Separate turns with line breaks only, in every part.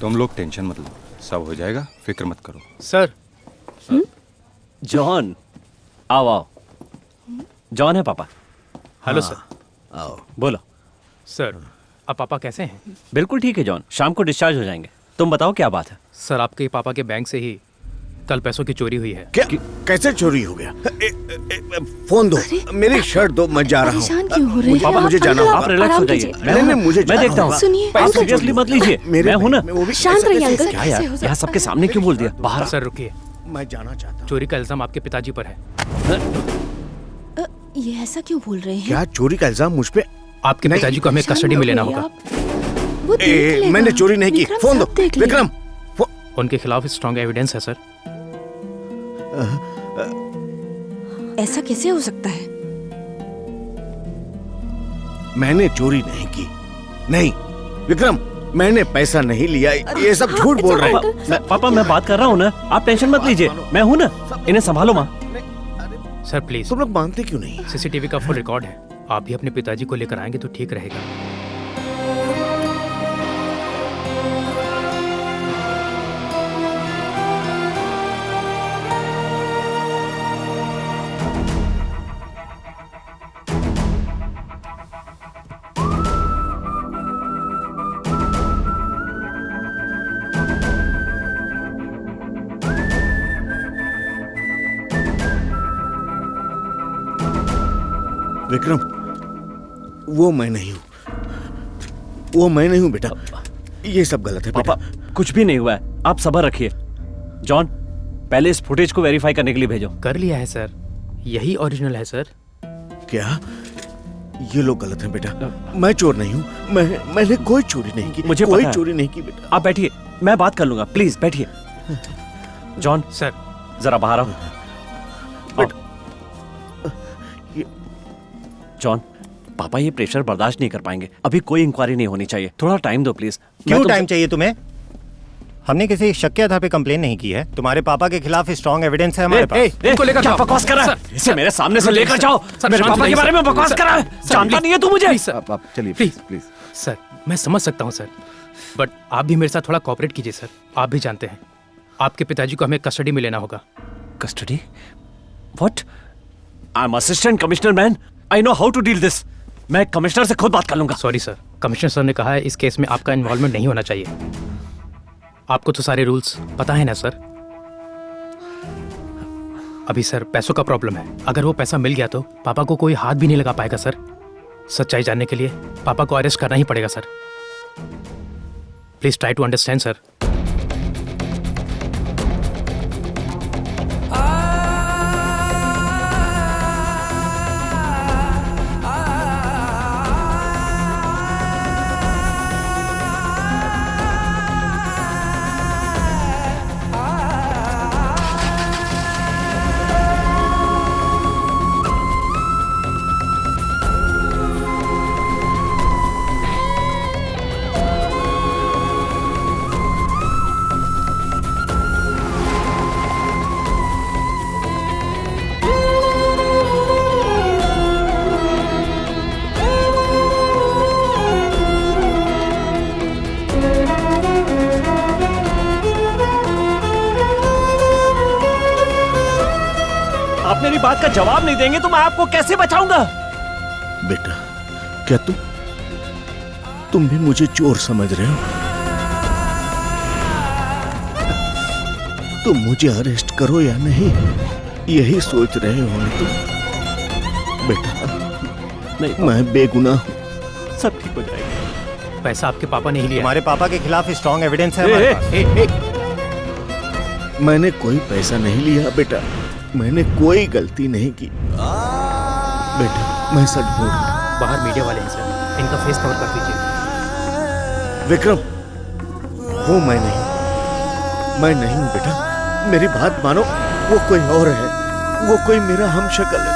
तुम लोग टेंशन मत लो, सब हो जाएगा, फिक्र मत करो।
सर।
जॉन, आओ आओ। जॉन है पापा।
Hello sir.
आओ।
बोलो।
सर, अब पापा कैसे हैं?
बिल्कुल ठीक है जॉन, शाम को डिस्चार्ज हो जाएंगे। तुम बताओ क्या बात है?
सर, आपके पापा के बैंक से ही कल पैसों की चोरी हुई है।
क्या? कैसे चोरी हो गया? फोन दो, मेरी शर्ट दो, मैं जा रहा हूँ।
परेशान क्यों हो रहे हैं?
पापा मुझे जाना होगा।
आप रिलैक्स हो जाइए।
नहीं, मुझे
मैं देखता हूँ।
सुनिए,
आप सीरियसली मत लीजिए, मैं हूँ ना।
शांत रहिए अंकल।
क्या यार, यहाँ सबके सामने क्यों बोल दिया? बाहर।
सर रुकिए,
मैं जाना चाहता हूँ।
चोरी का इल्जाम आपके पिताजी पर है।
ये ऐसा क्यों बोल रहे हैं?
क्या चोरी का इल्जाम मुझ पे?
आपके पिताजी को हमें कस्टडी में लेना होगा।
वो देख लेगा।
मैंने चोरी नहीं की।
विक्रम
फोन दो
सब देख लेगा।
विक्रम।
उनके खिलाफ स्ट्रॉन्ग एविडेंस है सर।
ऐसा कैसे हो सकता है?
मैंने चोरी नहीं की। नहीं विक्रम, मैंने पैसा नहीं लिया। ये सब झूठ बोल रहे हैं।
पापा मैं बात कर रहा हूँ ना, आप टेंशन मत लीजिए, मैं हूँ ना। इन्हें संभालो माँ।
Sir please.
तुम लोग मानते क्यों नहीं?
सीसीटीवी का फुल रिकॉर्ड है। आप भी अपने पिताजी को लेकर आएंगे तो ठीक रहेगा।
विक्रम, वो मैं नहीं हूँ, वो मैं नहीं हूँ बेटा। ये सब गलत है
पापा। कुछ भी नहीं हुआ है, आप सब्र रखिए। जॉन, पहले इस फुटेज को वेरीफाई करने के लिए भेजो।
कर लिया है सर, यही ओरिजिनल है सर।
क्या? ये लोग गलत हैं बेटा। मैं चोर नहीं हूँ। मैंने कोई चोरी नहीं की।
मुझे
कोई
पता है।
चोरी नहीं की बेटा।
आप बैठिए, मैं बात कर लूंगा, प्लीज बैठिए। जॉन
सर,
जरा बाहर आओ। जॉन, पापा ये प्रेशर बर्दाश्त नहीं कर पाएंगे। अभी कोई इंक्वायरी नहीं होनी चाहिए, थोड़ा टाइम दो प्लीज।
क्यों टाइम चाहिए तुम्हें? हमने किसी शक के आधार पे कंप्लेन नहीं की है। तुम्हारे पापा के खिलाफ स्ट्रॉन्ग एविडेंस है हमारे पास।
इनको लेकर
क्या
जाओ।
बकवास कर रहा है?
सर,
इसे मेरे सामने से लेकर जाओ।
सर,
मेरे
शांत
पापा के
रहिए,
बारे में
सर।
बकवास कर रहा है।
सर,
जानता
प्लीज,
नहीं है तू मुझे।
Please, sir.
आप चलिए
प्लीज,
प्लीज।
सर मैं समझ सकता हूँ सर, बट आप भी मेरे साथ थोड़ा कोऑपरेट कीजिए सर। आप भी जानते हैं आपके पिताजी को हमें कस्टडी में लेना होगा।
Custody? What? I am assistant commissioner man, I know how to deal this. मैं कमिश्नर से खुद बात कर लूंगा।
सॉरी सर, कमिश्नर सर ने कहा है इस केस में आपका इन्वॉल्वमेंट नहीं होना चाहिए। आपको तो सारे रूल्स पता है ना सर। अभी सर पैसों का प्रॉब्लम है। अगर वो पैसा मिल गया तो पापा को कोई हाथ भी नहीं लगा पाएगा सर। सच्चाई जानने के लिए पापा को अरेस्ट करना ही पड़ेगा sir. Please try to understand sir.
आप मेरी बात का जवाब नहीं देंगे तो मैं आपको कैसे बचाऊंगा?
बेटा, क्या तुम भी मुझे चोर समझ रहे हो? तुम मुझे अरेस्ट करो या नहीं, यही सोच रहे हो ना तुम? बेटा
नहीं,
मैं बेगुनाह हूं।
सब ठीक हो जाएगा।
पैसा आपके पापा ने ही लिया।
तुम्हारे पापा के खिलाफ स्ट्रॉन्ग एविडेंस है हमारे पास।
मैंने कोई पैसा नहीं लिया बेटा, मैंने कोई गलती नहीं की बेटा, मैं सच बोल रहा हूं।
बाहर मीडिया वाले हैं सर, इनका फेस कवर कर दीजिए।
विक्रम, वो मैं नहीं हूं बेटा, मेरी बात मानो। वो कोई और है, वो कोई मेरा हमशक्ल है।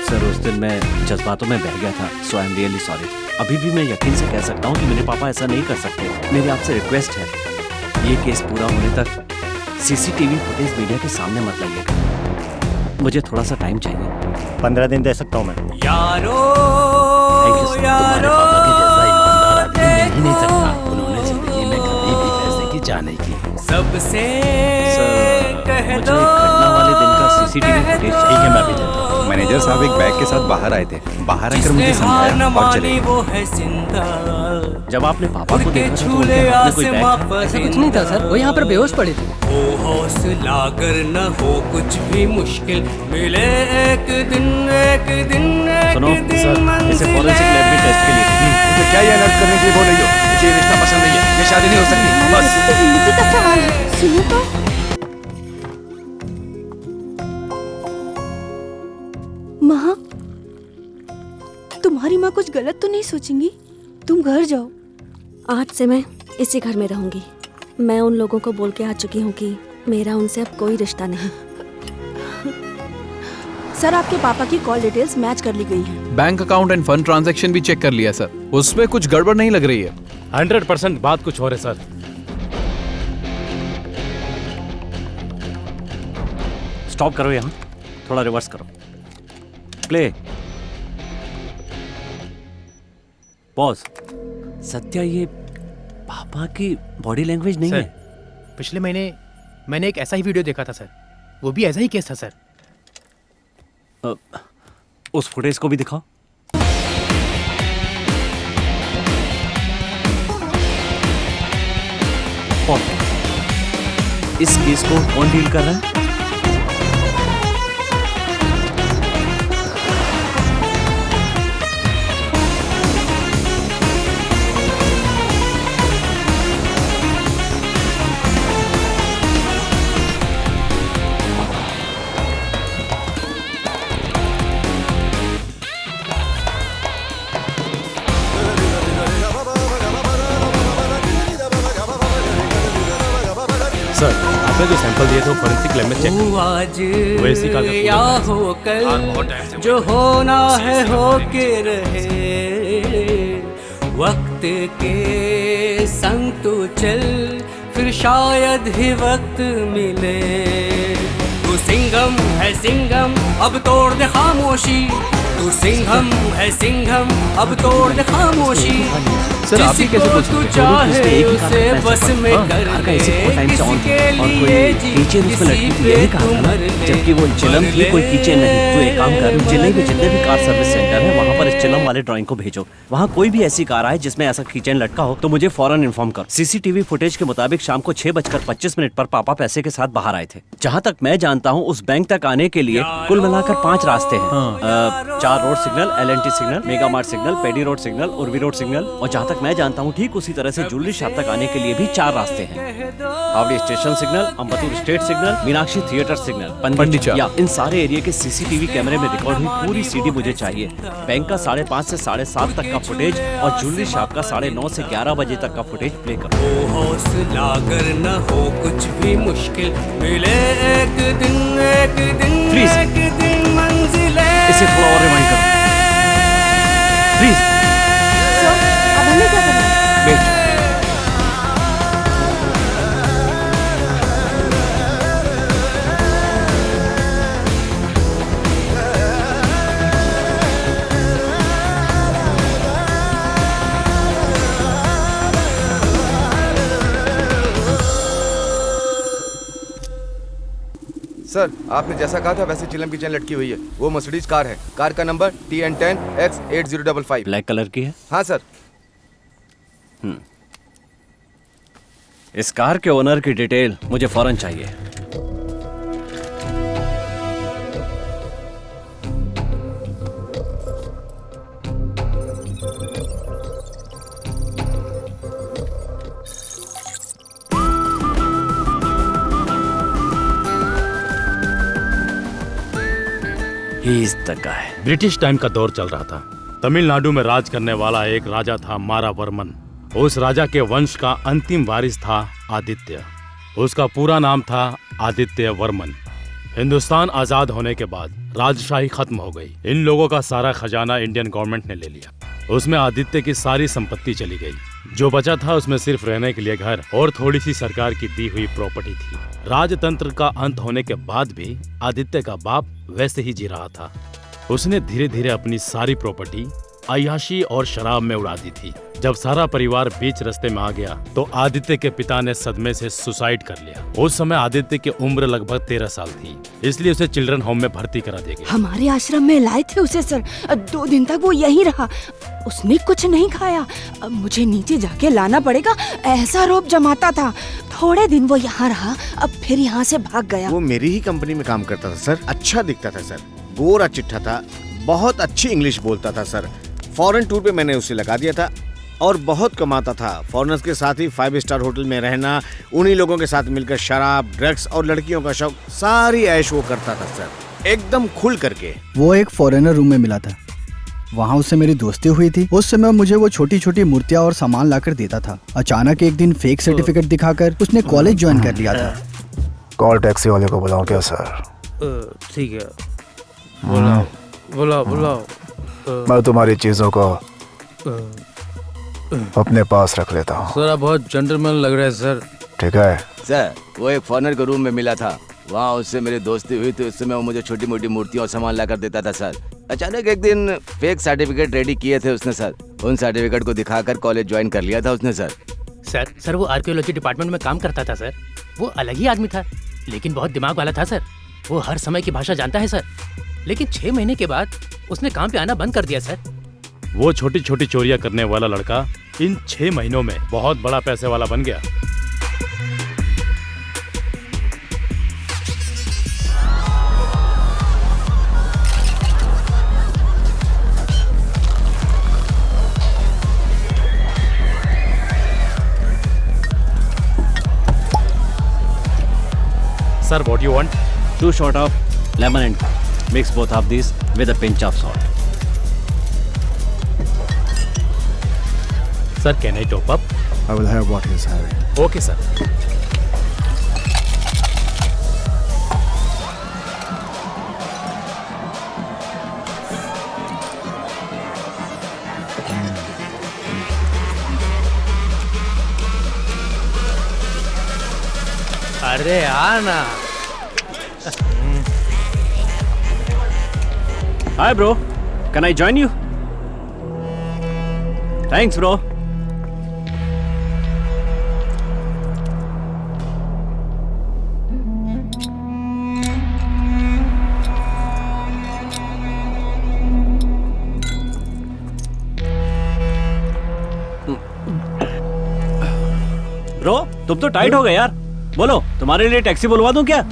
सर उस दिन मैं जज्बातों में बह गया था, सो आई एम रियली सॉरी। अभी भी मैं यकीन से कह सकता हूँ कि मेरे पापा ऐसा नहीं कर सकते। मेरी आपसे रिक्वेस्ट है, ये केस पूरा होने तक सीसीटीवी फुटेज मीडिया के सामने मत लाइएगा। मुझे थोड़ा सा टाइम चाहिए।
15 दिन दे सकता हूँ मैं।
Thank you sir. तुम्हारे पापा की
सबसे कह
मुझे
दो
घटना वाले दिन का सीसीटीवी फुटेज चाहिए। मैं भी देता हूँ।
मैनेजर साहब एक बैग के साथ बाहर आए थे, बाहर आकर मुझे
जिसने हार न
समझाया और चले
मानी
गए।
वो है जिंदा।
जब आपने पापा को
उड़ के
देखा था तो
झूले
उनके हाथ में कोई बैग
आसमां
था?
पर
ऐसा कुछ नहीं था सर, वो यहाँ पर बेहोश पड़े थे।
हो हौसला अगर न हो कुछ भी मुश्किल मिले एक दिन
सुनो सर, इसे फॉरेंसिक लैब में टेस्ट के लिए
मुझे क्या ये अनर्थ करने के लिए बोल रही हो? मुझे ये रिश्ता पसंद नहीं है, ये शादी नहीं हो सकती। बस
तो जिंदगी का सवाल है, सुनो तो। माँ, तुम्हारी माँ कुछ गलत तो नहीं सोचेंगी? तुम घर जाओ।
आज से मैं इसी घर में रहूंगी। मैं उन लोगों को बोल के आ चुकी हूँ कि मेरा उनसे अब कोई रिश्ता नहीं।
सर, आपके पापा की कॉल डिटेल्स मैच कर ली गई हैं।
Bank account end fund transaction भी चेक कर लिया सर, उसमें कुछ गड़बड़ नहीं लग रही है।
100% बात कुछ और है सर।
स्टॉप करो यहाँ, थोड़ा रिवर्स करो, प्ले, पॉज। सत्या, ये पापा की बॉडी लैंग्वेज नहीं
सर,
है।
पिछले महीने मैंने एक ऐसा ही वीडियो देखा था सर, वो भी ऐसा ही केस था सर।
उस फुटेज को भी दिखाओ। इस केस को कौन डील कर रहा है?
सर, आपने जो सैंपल दिए थे वो फोरेंसिक लैब में चेक
हो आज
वैसी का
या हो कल, जो होना है हो के रहे। वक्त के संग तू चल, फिर शायद ही वक्त मिले। तू सिंघम है सिंघम, अब तोड़ दे खामोशी। तू सिंघम है सिंघम, अब तोड़ दे खामोशी।
सर, आप भी कैसे पूछ
तू
सकते
चाहे उसे बस में कर ले, किसके लिए जी, किसी पे तू मर ले।
जबकि वो चिलम थी, कोई किचन नहीं। तो एक काम कर, चेन्नई में जितने भी कार सर्विस सेंटर है वहाँ पर इस चिलम वाले ड्राइंग को भेजो। वहाँ कोई भी ऐसी कार आए जिसमें ऐसा किचन लटका हो तो मुझे फौरन इन्फॉर्म कर। सीसीटीवी फुटेज के मुताबिक शाम को 6:25 पर पापा पैसे के साथ बाहर आए थे। जहाँ तक मैं जानता हूँ उस बैंक तक आने के लिए कुल मिलाकर 5 रास्ते हैं। 4 road signal, LNT signal, mega mart signal, Padi road signal, उर्वी रोड सिग्नल, और जहाँ तक मैं जानता हूँ ठीक उसी तरह से ज्वेलरी शॉप तक आने के लिए भी 4 रास्ते हैं। हावड़ी station signal, Ambattur state signal, Meenakshi theatre signal, पंडित। या इन सारे एरिया के सीसीटीवी कैमरे में रिकॉर्ड हुई पूरी सीडी मुझे चाहिए। बैंक का 5:30 से 7:30 तक का फुटेज और ज्वेलरी शॉप का 9:30 से 11 बजे तक का फुटेज प्ले करो।
हो हौसला अगर न हो कुछ भी मुश्किल मिले एक दिन
Please.
एक दिन मंजिले।
इसे थोड़ा और रिवाइंड करो प्लीज।
सर, अब हमें क्या करना है?
वेट,
सर, आपने जैसा कहा था वैसे चिलम की चेन लटकी हुई है। वो मर्सिडीज कार है। कार का नंबर TN10X8055।
ब्लैक कलर की है।
हाँ सर।
इस कार के ओनर की डिटेल मुझे फौरन चाहिए। He is the guy.
British time का दौर चल रहा था। तमिलनाडु में राज करने वाला एक राजा था मारावर्मन। उस राजा के वंश का अंतिम वारिस था आदित्य। उसका पूरा नाम था आदित्य वर्मन। हिंदुस्तान आजाद होने के बाद राजशाही खत्म हो गई। इन लोगों का सारा खजाना इंडियन गवर्नमेंट ने ले लिया। उसमें आदित्य की सारी संपत्ति चली गई। जो बचा था उसमें सिर्फ रहने के लिए घर और थोड़ी सी सरकार की दी हुई प्रॉपर्टी थी। राजतंत्र का अंत होने के बाद भी आदित्य का बाप वैसे ही जी रहा था। उसने धीरे धीरे अपनी सारी प्रॉपर्टी अय्याशी और शराब में उड़ा दी थी। जब सारा परिवार बीच रास्ते में आ गया तो आदित्य के पिता ने सदमे से सुसाइड कर लिया। उस समय आदित्य की उम्र लगभग 13 साल थी, इसलिए उसे चिल्ड्रन होम में भर्ती करा दिया गया।
हमारे आश्रम में लाए थे उसे सर, 2 दिन तक वो यहीं रहा। उसने कुछ नहीं खाया। अब मुझे नीचे जाके लाना पड़ेगा, ऐसा रोब जमाता था। थोड़े दिन वो यहाँ रहा, अब फिर यहाँ से भाग गया।
वो मेरी ही कंपनी में काम करता था सर। अच्छा दिखता था सर, गोरा चिट्ठा था, बहुत अच्छी इंग्लिश बोलता था सर। फॉरेन टूर पे मैंने उसे लगा दिया था और बहुत कमाता था। फॉरेनर्स के साथ ही 5 स्टार होटल में रहना, उन्हीं लोगों के साथ मिलकर शराब, ड्रग्स और लड़कियों का शौक, सारी ऐश वो करता था सर, एकदम खुल करके।
वो एक फॉरेनर रूम में मिला था, वहाँ उससे मेरी दोस्ती हुई थी। उस समय मुझे वो छोटी छोटी मूर्तियाँ और सामान लाकर देता था। अचानक एक दिन फेक सर्टिफिकेट दिखाकर उसने कॉलेज ज्वाइन कर लिया था।
कॉल टैक्सी वाले को बुलाओ क्या सर?
ठीक है, बुलाओ।
मैं तुम्हारी चीजों को अपने पास रख लेता हूँ।
सर आप बहुत जेंटलमैन लग रहे हैं सर।
ठीक है
सर, वो एक फॉरेनर के रूम में मिला था, वहाँ उससे मेरी दोस्ती हुई थी। उस समय वो मुझे छोटी मोटी मूर्तियाँ और सामान लाकर देता था सर। अचानक एक दिन फेक सर्टिफिकेट रेडी किए थे उसने सर, उन सर्टिफिकेट को दिखाकर कॉलेज ज्वाइन कर लिया था उसने सर।
सर वो आर्कियोलॉजी डिपार्टमेंट में काम करता था सर। वो अलग ही आदमी था, लेकिन बहुत दिमाग वाला था सर। वो हर समय की भाषा जानता है सर, लेकिन 6 महीने के बाद उसने काम पे आना बंद कर दिया सर।
वो छोटी छोटी चोरियां करने वाला लड़का इन 6 महीनों में बहुत बड़ा पैसे वाला बन गया। Sir, what do you want?
2 shots of lemon and mix both of these with a pinch of salt.
Sir, can I top up?
I will have what he is having.
Okay, sir.
अरे यार ना।
Hi bro, can I join you? Thanks bro. Bro तुम तो tight हो गए यार। बोलो तुम्हारे लिए टैक्सी बुलवा दूं क्या?